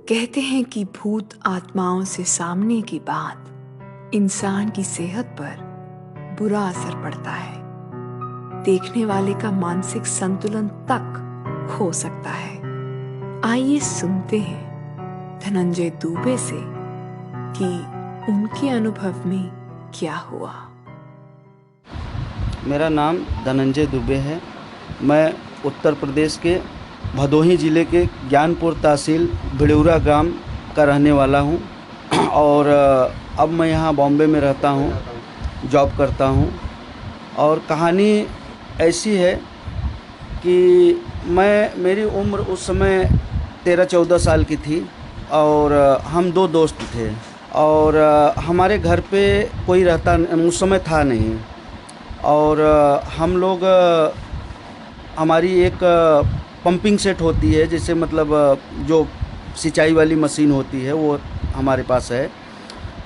कहते हैं कि भूत आत्माओं से सामने की बात इंसान की सेहत पर बुरा असर पड़ता है। देखने वाले का मानसिक संतुलन तक खो सकता है। आइए सुनते हैं धनंजय दुबे से कि उनके अनुभव में क्या हुआ। मेरा नाम धनंजय दुबे है। मैं उत्तर प्रदेश के भदोही ज़िले के ज्ञानपुर तहसील भिड़ौरा ग्राम का रहने वाला हूँ और अब मैं यहाँ बॉम्बे में रहता हूँ, जॉब करता हूँ। और कहानी ऐसी है कि मेरी उम्र उस समय 13-14 साल की थी और हम दो दोस्त थे और हमारे घर पे कोई रहता उस समय था नहीं। और हम लोग हमारी एक पंपिंग सेट होती है, जैसे मतलब जो सिंचाई वाली मशीन होती है वो हमारे पास है,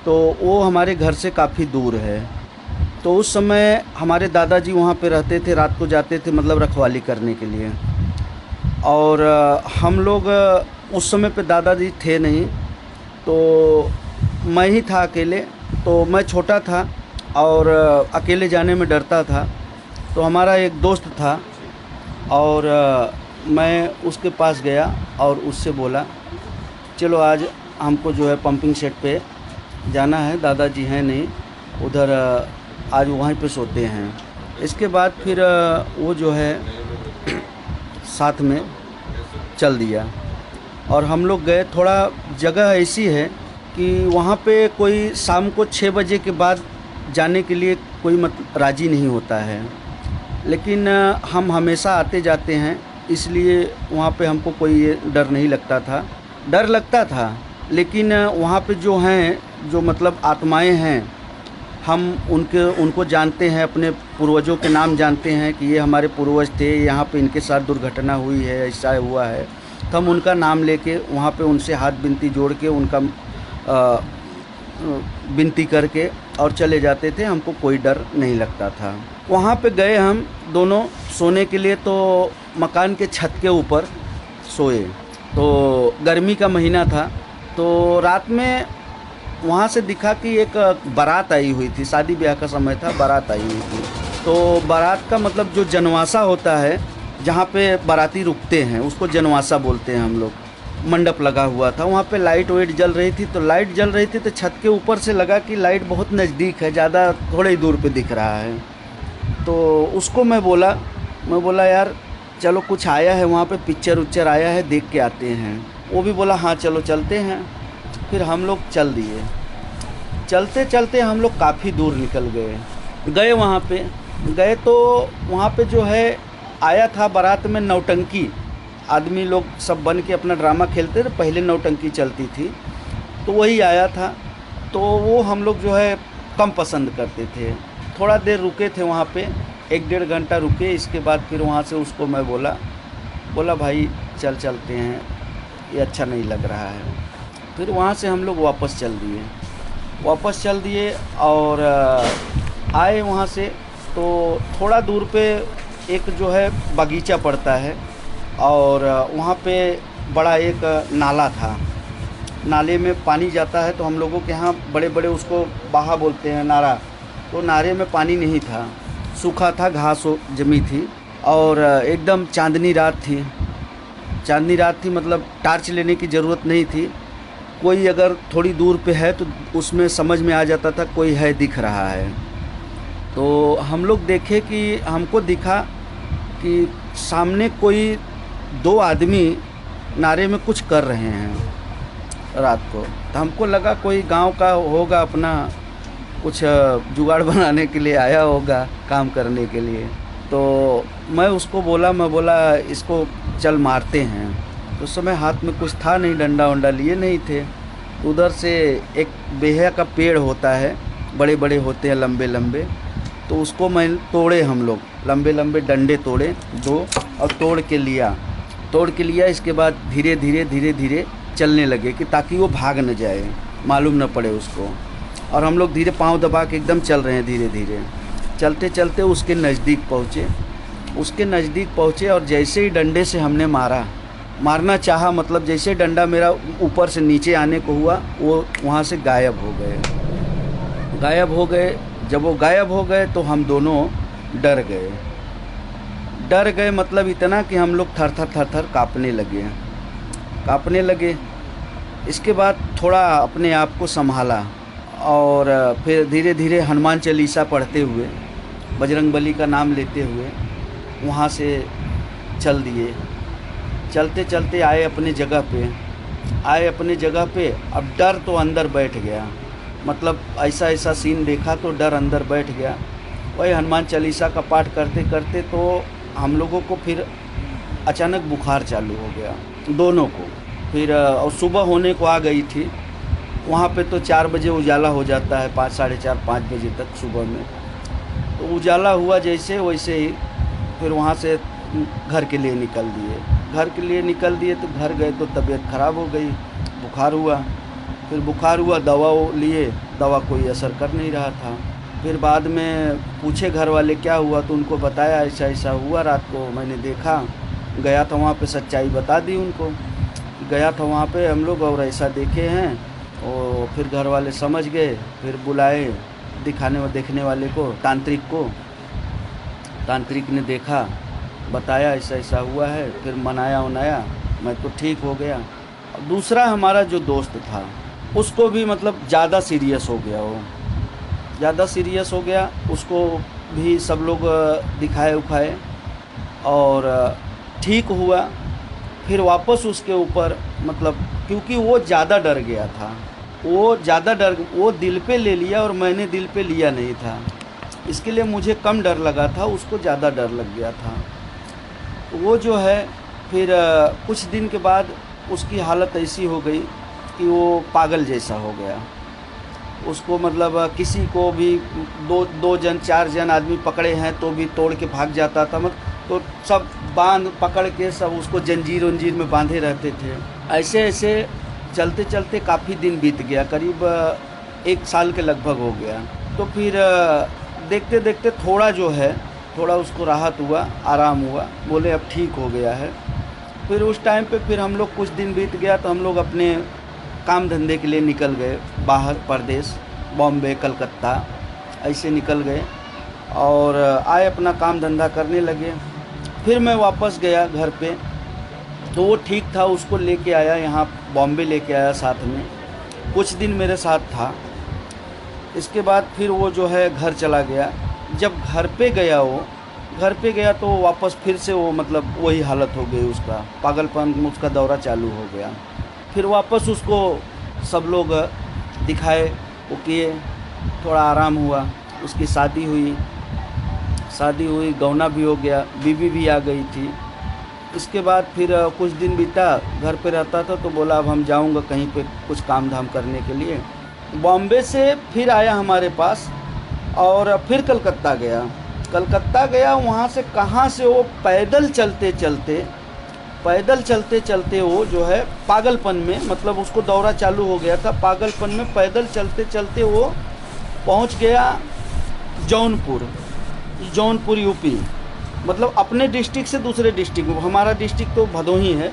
तो वो हमारे घर से काफ़ी दूर है। तो उस समय हमारे दादाजी वहाँ पे रहते थे, रात को जाते थे मतलब रखवाली करने के लिए। और हम लोग उस समय पे दादाजी थे नहीं, तो मैं ही था अकेले। तो मैं छोटा था और अकेले जाने में डरता था। तो हमारा एक दोस्त था और मैं उसके पास गया और उससे बोला चलो आज हमको जो है पंपिंग सेट पे जाना है, दादाजी हैं नहीं उधर, आज वहीं पे सोते हैं। इसके बाद फिर वो जो है साथ में चल दिया और हम लोग गए। थोड़ा जगह ऐसी है कि वहाँ पे कोई शाम को 6 बजे के बाद जाने के लिए कोई राज़ी नहीं होता है, लेकिन हम हमेशा आते जाते हैं, इसलिए वहाँ पे हमको कोई डर नहीं लगता था। डर लगता था लेकिन वहाँ पे जो हैं, जो मतलब आत्माएं हैं, हम उनको जानते हैं, अपने पूर्वजों के नाम जानते हैं कि ये हमारे पूर्वज थे, यहाँ पे इनके साथ दुर्घटना हुई है, ऐसा हुआ है। तो हम उनका नाम लेके वहाँ पे उनसे हाथ विनती जोड़ के उनका विनती करके और चले जाते थे। हमको कोई डर नहीं लगता था। वहाँ पे गए हम दोनों सोने के लिए, तो मकान के छत के ऊपर सोए। तो गर्मी का महीना था, तो रात में वहाँ से दिखा कि एक बारात आई हुई थी, शादी ब्याह का समय था, बारात आई हुई थी। तो बारात का मतलब जो जनवासा होता है, जहाँ पे बाराती रुकते हैं, उसको जनवासा बोलते हैं हम लोग। मंडप लगा हुआ था, वहाँ पे लाइट वाइट जल रही थी। तो लाइट जल रही थी तो छत के ऊपर से लगा कि लाइट बहुत नज़दीक है, ज़्यादा थोड़े ही दूर पे दिख रहा है। तो उसको मैं बोला यार चलो कुछ आया है वहाँ पे, पिक्चर उच्चर आया है, देख के आते हैं। वो भी बोला हाँ चलो चलते हैं। फिर हम लोग चल दिए। चलते चलते हम लोग काफ़ी दूर निकल गए। वहाँ पे गए तो वहाँ पे जो है आया था बारात में नौटंकी, आदमी लोग सब बन के अपना ड्रामा खेलते थे। पहले नौटंकी चलती थी, तो वही आया था। तो वो हम लोग जो है कम पसंद करते थे। थोड़ा देर रुके थे वहाँ पे, 1-1.5 घंटा रुके। इसके बाद फिर वहाँ से उसको मैं बोला भाई चलते हैं, ये अच्छा नहीं लग रहा है। फिर वहाँ से हम लोग वापस चल दिए और आए वहाँ से। तो थोड़ा दूर पे एक जो है बगीचा पड़ता है और वहाँ पे बड़ा एक नाला था। नाले में पानी जाता है, तो हम लोगों के यहाँ बड़े बड़े उसको बाहा बोलते हैं, नारा। तो नारे में पानी नहीं था, सूखा था, घास जमी थी और एकदम चांदनी रात थी। मतलब टार्च लेने की ज़रूरत नहीं थी। कोई अगर थोड़ी दूर पे है तो उसमें समझ में आ जाता था कोई है, दिख रहा है। तो हम लोग देखे कि हमको दिखा कि सामने कोई 2 आदमी नारे में कुछ कर रहे हैं रात को। तो हमको लगा कोई गांव का होगा, अपना कुछ जुगाड़ बनाने के लिए आया होगा, काम करने के लिए। तो मैं बोला इसको चल मारते हैं। तो उस समय हाथ में कुछ था नहीं, डंडा वंडा लिए नहीं थे। उधर से एक बेहा का पेड़ होता है, बड़े बड़े होते हैं, लंबे लंबे। तो उसको मैं तोड़े, हम लोग लंबे लंबे डंडे तोड़े 2 और तोड़ के लिया। इसके बाद धीरे धीरे चलने लगे कि ताकि वो भाग न जाए, मालूम न पड़े उसको। और हम लोग धीरे पाँव दबा के एकदम चल रहे हैं धीरे धीरे। चलते चलते उसके नज़दीक पहुँचे और जैसे ही डंडे से हमने मारना चाहा, मतलब जैसे डंडा मेरा ऊपर से नीचे आने को हुआ, वो वहाँ से गायब हो गए। जब वो गायब हो गए तो हम दोनों डर गए, मतलब इतना कि हम लोग थर थर काँपने लगे। इसके बाद थोड़ा अपने आप को संभाला और फिर धीरे धीरे हनुमान चालीसा पढ़ते हुए, बजरंगबली का नाम लेते हुए वहाँ से चल दिए। चलते चलते आए अपने जगह पे। अब डर तो अंदर बैठ गया, मतलब ऐसा सीन देखा तो डर अंदर बैठ गया। वही हनुमान चालीसा का पाठ करते करते तो हम लोगों को फिर अचानक बुखार चालू हो गया दोनों को। फिर और सुबह होने को आ गई थी। वहाँ पे तो 4 बजे उजाला हो जाता है, 5, साढ़े 4, 5 बजे तक सुबह में। तो उजाला हुआ जैसे वैसे ही फिर वहाँ से घर के लिए निकल दिए। तो घर गए तो तबीयत ख़राब हो गई, बुखार हुआ, दवा लिए, दवा कोई असर कर नहीं रहा था। फिर बाद में पूछे घर वाले क्या हुआ, तो उनको बताया ऐसा हुआ, रात को मैंने देखा, गया था वहाँ पे, सच्चाई बता दी उनको, गया था वहाँ पे हम लोग और ऐसा देखे हैं। और फिर घर वाले समझ गए, फिर बुलाए देखने वाले को, तांत्रिक ने देखा, बताया ऐसा हुआ है, फिर मनाया, मैं तो ठीक हो गया। दूसरा हमारा जो दोस्त था उसको भी मतलब ज़्यादा सीरियस हो गया, उसको भी सब लोग दिखाए उखाए और ठीक हुआ। फिर वापस उसके ऊपर, मतलब क्योंकि वो ज़्यादा डर गया था, वो दिल पे ले लिया और मैंने दिल पे लिया नहीं था, इसके लिए मुझे कम डर लगा था, उसको ज़्यादा डर लग गया था। वो जो है फिर कुछ दिन के बाद उसकी हालत ऐसी हो गई कि वो पागल जैसा हो गया। उसको मतलब किसी को भी 2 जन 4 जन आदमी पकड़े हैं तो भी तोड़ के भाग जाता था, मतलब तो सब पकड़ के सब उसको जंजीर में बांधे रहते थे। ऐसे चलते चलते काफ़ी दिन बीत गया, करीब 1 साल के लगभग हो गया। तो फिर देखते देखते थोड़ा उसको राहत हुआ, आराम हुआ, बोले अब ठीक हो गया है। फिर उस टाइम पे फिर हम लोग कुछ दिन बीत गया तो हम लोग अपने काम धंधे के लिए निकल गए बाहर, परदेश, बॉम्बे, कलकत्ता ऐसे निकल गए और आए, अपना काम धंधा करने लगे। फिर मैं वापस गया घर पे, तो वो ठीक था, उसको लेके आया यहाँ बॉम्बे, लेके आया साथ में, कुछ दिन मेरे साथ था। इसके बाद फिर वो जो है घर चला गया। जब घर पे गया तो वापस फिर से वो मतलब वही हालत हो गई, उसका पागलपन, उसका दौरा चालू हो गया। फिर वापस उसको सब लोग दिखाए, वो किए, थोड़ा आराम हुआ, उसकी शादी हुई, गौना भी हो गया, बीवी भी आ गई थी। इसके बाद फिर कुछ दिन बीता, घर पे रहता था तो बोला अब हम जाऊंगा कहीं पे कुछ काम धाम करने के लिए। बॉम्बे से फिर आया हमारे पास और फिर कलकत्ता गया। वहाँ से कहाँ से वो पैदल चलते वो जो है पागलपन में, मतलब उसको दौरा चालू हो गया था, पागलपन में पैदल चलते वो पहुँच गया जौनपुर यूपी, मतलब अपने डिस्ट्रिक्ट से दूसरे डिस्ट्रिक्ट में। हमारा डिस्ट्रिक्ट तो भदोही है,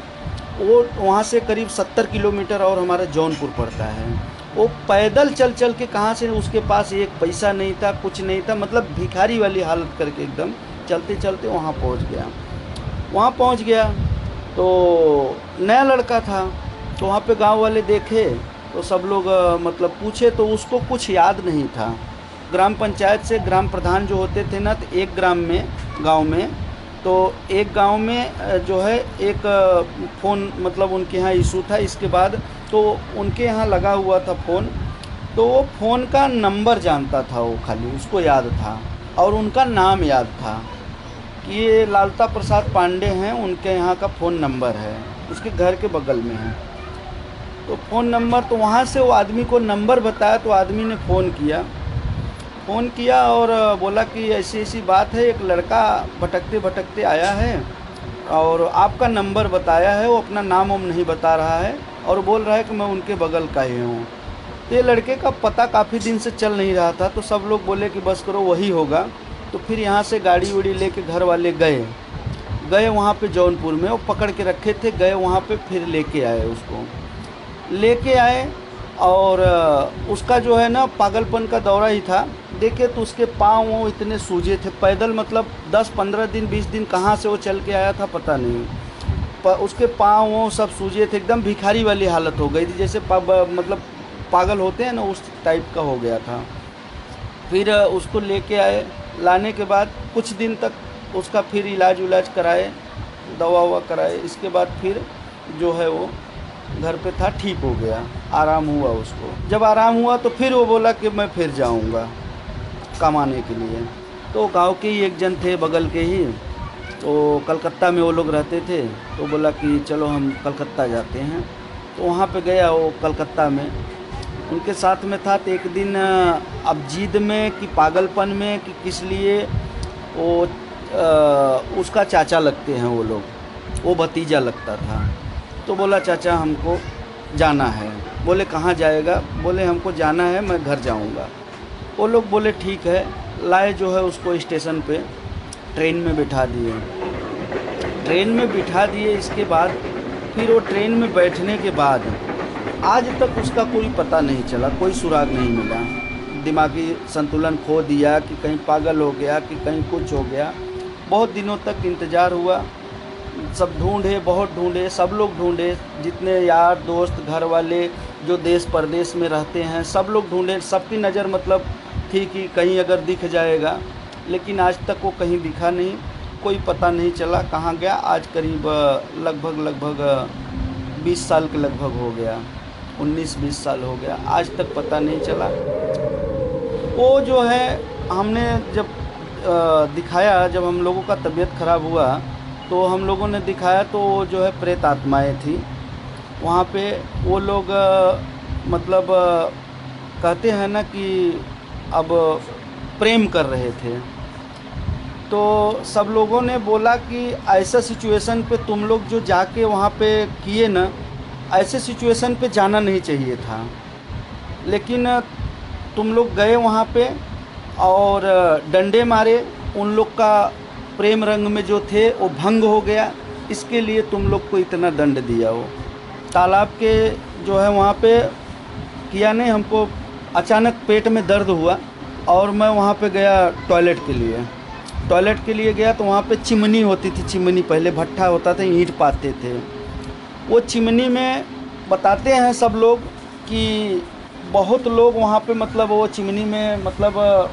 वो वहाँ से करीब 70 किलोमीटर और हमारा जौनपुर पड़ता है। वो पैदल चल के कहाँ से, उसके पास एक पैसा नहीं था, कुछ नहीं था, मतलब भिखारी वाली हालत करके एकदम चलते वहाँ पहुँच गया। तो नया लड़का था, तो वहाँ पे गांव वाले देखे तो सब लोग मतलब पूछे तो उसको कुछ याद नहीं था। ग्राम पंचायत से ग्राम प्रधान जो होते थे ना, तो एक गांव में तो एक गांव में जो है एक फ़ोन, मतलब उनके यहाँ इशू था। इसके बाद तो उनके यहाँ लगा हुआ था फ़ोन, तो वो फ़ोन का नंबर जानता था, वो खाली उसको याद था और उनका नाम याद था कि ये लालता प्रसाद पांडे हैं, उनके यहाँ का फ़ोन नंबर है, उसके घर के बगल में है। तो फ़ोन नंबर, तो वहाँ से वो आदमी को नंबर बताया, तो आदमी ने फ़ोन किया और बोला कि ऐसी बात है, एक लड़का भटकते आया है और आपका नंबर बताया है, वो अपना नाम नहीं बता रहा है और बोल रहा है कि मैं उनके बगल का ही हूँ। तो ये लड़के का पता काफ़ी दिन से चल नहीं रहा था, तो सब लोग बोले कि बस करो वही होगा। तो फिर यहाँ से गाड़ी उड़ी लेके घर वाले गए वहाँ पे जौनपुर में, वो पकड़ के रखे थे, गए वहाँ पे, फिर लेके आए उसको, लेके आए। और उसका जो है ना पागलपन का दौरा ही था। देखे तो उसके पाँव वो इतने सूजे थे, पैदल मतलब 10-15 दिन 20 दिन कहाँ से वो चल के आया था पता नहीं, उसके पाँव वो सब सूजे थे, एकदम भिखारी वाली हालत हो गई थी, जैसे मतलब पागल होते हैं ना, उस टाइप का हो गया था। फिर उसको लेके आए, लाने के बाद कुछ दिन तक उसका फिर इलाज उलाज कराए, दवा ववा कराए। इसके बाद फिर जो है वो घर पे था, ठीक हो गया, आराम हुआ उसको। जब आराम हुआ तो फिर वो बोला कि मैं फिर जाऊंगा कमाने के लिए। तो गांव के ही एक जन थे बगल के ही, तो कलकत्ता में वो लोग रहते थे, तो बोला कि चलो हम कलकत्ता जाते हैं। तो वहाँ पे गया वो कलकत्ता में, उनके साथ में था। तो एक दिन अब जिद में कि पागलपन में कि किस लिए वो उसका चाचा लगते हैं वो लोग, वो भतीजा लगता था। तो बोला चाचा हमको जाना है। बोले कहाँ जाएगा? बोले हमको जाना है, मैं घर जाऊंगा। वो लोग बोले ठीक है, लाए जो है उसको स्टेशन पे ट्रेन में बिठा दिए। ट्रेन में बिठा दिए, इसके बाद फिर वो ट्रेन में बैठने के बाद आज तक उसका कोई पता नहीं चला, कोई सुराग नहीं मिला। दिमागी संतुलन खो दिया कि कहीं पागल हो गया कि कहीं कुछ हो गया। बहुत दिनों तक इंतज़ार हुआ, सब ढूंढे, बहुत ढूंढे, सब लोग ढूंढे, जितने यार दोस्त घर वाले जो देश परदेश में रहते हैं सब लोग ढूंढे। सबकी नज़र मतलब थी कि कहीं अगर दिख जाएगा, लेकिन आज तक वो कहीं दिखा नहीं, कोई पता नहीं चला कहाँ गया। आज करीब लगभग 20 साल के लगभग हो गया, 19-20 साल हो गया, आज तक पता नहीं चला। वो जो है हमने जब दिखाया, जब हम लोगों का तबीयत ख़राब हुआ तो हम लोगों ने दिखाया, तो वो जो है प्रेत आत्माएँ थी वहाँ पे। वो लोग मतलब कहते हैं ना कि अब प्रेम कर रहे थे। तो सब लोगों ने बोला कि ऐसा सिचुएशन पे तुम लोग जो जाके वहाँ पे किए ना, ऐसे सिचुएशन पे जाना नहीं चाहिए था, लेकिन तुम लोग गए वहाँ पे और डंडे मारे, उन लोग का प्रेम रंग में जो थे वो भंग हो गया, इसके लिए तुम लोग को इतना दंड दिया। हो तालाब के जो है वहाँ पे किया नहीं, हमको अचानक पेट में दर्द हुआ और मैं वहाँ पे गया टॉयलेट के लिए गया। तो वहाँ पे चिमनी होती थी, चिमनी पहले भट्ठा होता था, ईंट पाते थे। वो चिमनी में बताते हैं सब लोग कि बहुत लोग वहाँ पे मतलब वो चिमनी में मतलब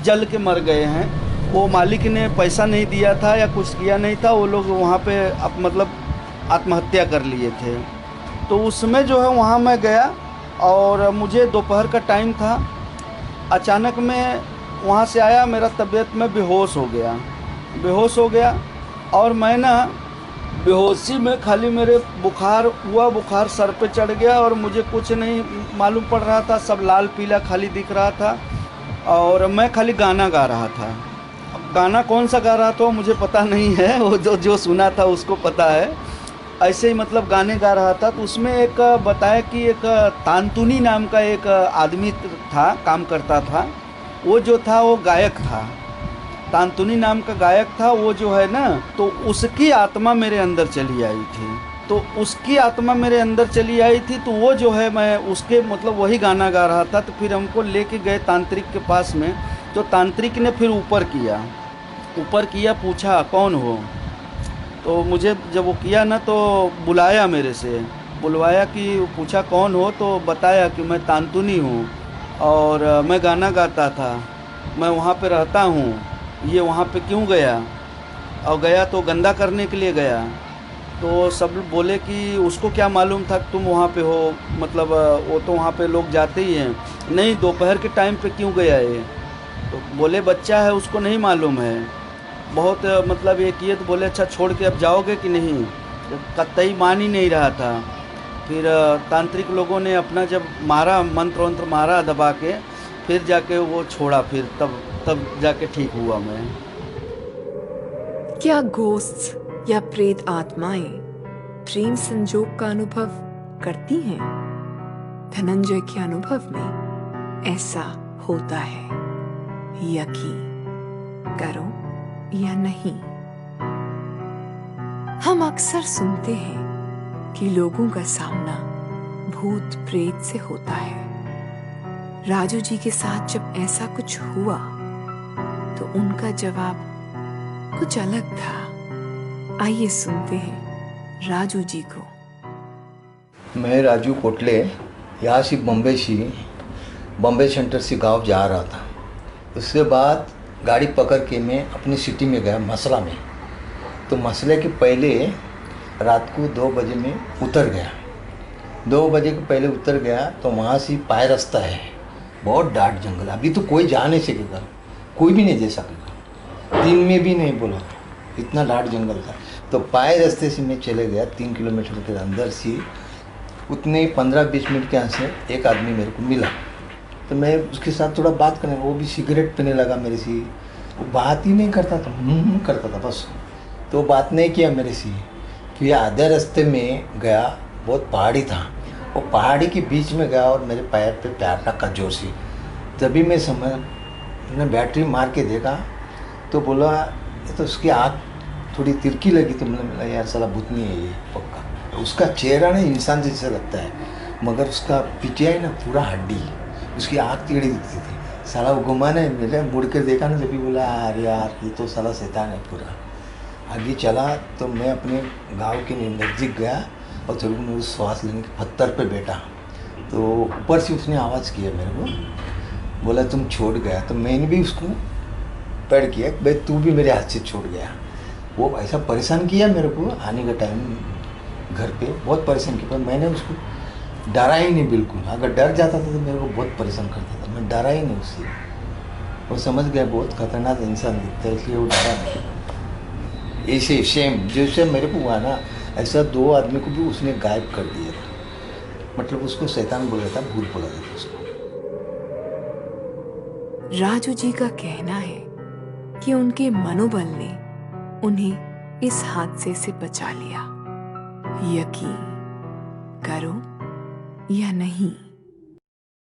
जल के मर गए हैं। वो मालिक ने पैसा नहीं दिया था या कुछ किया नहीं था, वो लोग वहाँ पे अब मतलब आत्महत्या कर लिए थे। तो उसमें जो है वहाँ मैं गया और मुझे दोपहर का टाइम था, अचानक मैं वहाँ से आया, मेरा तबीयत में बेहोश हो गया और मैं ना बेहोशी में खाली मेरे बुखार सर पे चढ़ गया और मुझे कुछ नहीं मालूम पड़ रहा था, सब लाल पीला खाली दिख रहा था और मैं खाली गाना गा रहा था। अब गाना कौन सा गा रहा था मुझे पता नहीं है, वो जो सुना था उसको पता है। ऐसे ही मतलब गाने गा रहा था। तो उसमें एक बताया कि एक तांतुनी नाम का एक आदमी था, काम करता था, वो जो था वो गायक था, तांतुनी नाम का गायक था वो जो है ना। तो उसकी आत्मा मेरे अंदर चली आई थी, तो वो जो है मैं उसके मतलब वही गाना गा रहा था। तो फिर हमको लेके गए तांत्रिक के पास में, तो तांत्रिक ने फिर ऊपर किया, पूछा कौन हो। तो मुझे जब वो किया ना तो बुलवाया कि पूछा कौन हो, तो बताया कि मैं तांतुनी हूँ और मैं गाना गाता था, मैं वहाँ पे रहता हूँ, ये वहाँ पे क्यों गया, और गया तो गंदा करने के लिए गया। तो सब बोले कि उसको क्या मालूम था कि तुम वहाँ पे हो, मतलब वो तो वहाँ पे लोग जाते ही हैं। नहीं, दोपहर के टाइम पे क्यों गया ये? तो बोले बच्चा है, उसको नहीं मालूम है। बहुत मतलब ये किए तो बोले अच्छा छोड़ के अब जाओगे कि नहीं? तो कतई मान ही नहीं रहा था। फिर तांत्रिक लोगों ने अपना जब मारा, मंत्र मारा दबा के, फिर जाके वो छोड़ा, फिर तब जाके ठीक हुआ मैं। क्या घोस्ट या प्रेत आत्माएं प्रेम संजोग का अनुभव करती हैं? धनंजय के अनुभव में ऐसा होता है। यकीन करो या नहीं। हम अक्सर सुनते हैं कि लोगों का सामना भूत प्रेत से होता है। राजू जी के साथ जब ऐसा कुछ हुआ तो उनका जवाब कुछ अलग था। आइए सुनते हैं राजू जी को। मैं राजू कोटले यहाँ से बम्बे सेंटर से गांव जा रहा था। उसके बाद गाड़ी पकड़ के मैं अपनी सिटी में गया मसला में। तो मसले के पहले रात को 2 बजे में उतर गया। 2 बजे के पहले उतर गया तो वहाँ से पाय रास्ता है, बहुत डार्क जंगल। अभी तो कोई जा नहीं सकेगा, कोई भी नहीं जा सकेगा, दिन में भी नहीं बोला, इतना डार्क जंगल था। तो पाय रास्ते से मैं चले गया 3 किलोमीटर के अंदर से। उतने 15-20 मिनट के यहाँ से एक आदमी मेरे को मिला, तो मैं उसके साथ थोड़ा बात करने, वो भी सिगरेट पीने लगा मेरे से। वो बात ही नहीं करता था, करता था बस। तो बात नहीं किया मेरे से। फिर आधे रास्ते में गया, बहुत पहाड़ी था, वो पहाड़ी के बीच में गया और मेरे पैर पे प्यार रखा जोर से। तभी मैं मैंने बैटरी मार के देखा तो बोला, तो उसकी आँख थोड़ी तिरकी लगी। तो मैंने बोला यार साला भूतनी है ये पक्का। उसका चेहरा ना इंसान जैसा लगता है, मगर उसका पिटिया ना पूरा हड्डी, उसकी आँख टेढ़ी दिखती थी। साला वो घुमाने मेरे मुड़ कर देखा ना, तभी बोला अरे यार ये तो साला शैतान है पूरा। आगे चला तो मैं अपने गांव के नज़दीक गया और थोड़ी मेरे श्वास लेने के पत्थर पे बैठा। तो ऊपर से उसने आवाज़ किया मेरे को, बोला तुम छोड़ गया। तो मैंने भी उसको पैड़ किया, भाई तू भी मेरे हाथ से छोड़ गया। वो ऐसा परेशान किया मेरे को आने का टाइम घर पे, बहुत परेशान किया। पर मैंने उसको डरा ही नहीं बिल्कुल। अगर डर जाता था तो मेरे को बहुत परेशान करता था, मैं डरा ही नहीं उससे। वो समझ गया बहुत खतरनाक इंसान दिखता है, इसलिए वो डरा नहीं। ऐसे सेम जैसे मेरे को हुआ ना, ऐसा 2 आदमी को भी उसने गायब कर दिया था। मतलब उसको शैतान बोला था, भूत बोला था उसको। राजू जी का कहना है कि उनके मनोबल ने उन्हें इस हादसे से बचा लिया। यकीन करो या नहीं।